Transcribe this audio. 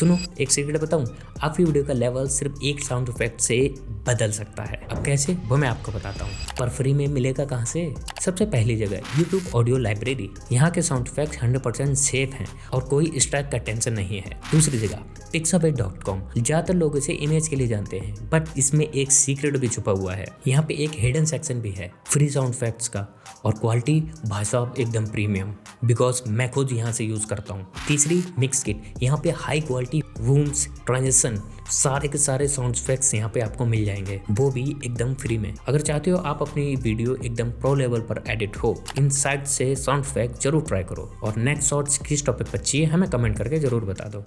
सुनो एक सीक्रेट बताऊं, आपकी वीडियो का लेवल सिर्फ एक साउंड इफेक्ट से बदल सकता है। अब कैसे, वो मैं आपको बताता हूँ। पर फ्री में मिलेगा कहाँ से? सबसे पहली जगह YouTube ऑडियो लाइब्रेरी। यहाँ के साउंड इफेक्ट 100% सेफ हैं और कोई स्ट्राइक का टेंशन नहीं है। दूसरी जगह pixabay.com। ज्यादातर लोग इसे इमेज के लिए जानते हैं, बट इसमें एक सीक्रेट भी छुपा हुआ है। यहाँ पे एक हिडन सेक्शन भी है फ्री साउंड इफेक्ट्स का, और क्वालिटी भाई साहब एकदम प्रीमियम, बिकॉज मैं खुद यहाँ से यूज करता हूँ। तीसरी मिक्स किट। यहाँ पे हाई क्वालिटी वूम्स, ट्रांजिशन, सारे के सारे साउंड इफेक्ट्स यहाँ पे आपको मिल जाएंगे, वो भी एकदम फ्री में। अगर चाहते हो आप अपनी वीडियो एकदम प्रो लेवल पर एडिट हो, इन साइट से साउंड इफेक्ट जरूर ट्राई करो। और नेक्स्ट शॉर्ट्स किस टॉपिक पर चाहिए हमें कमेंट करके जरूर बता दो।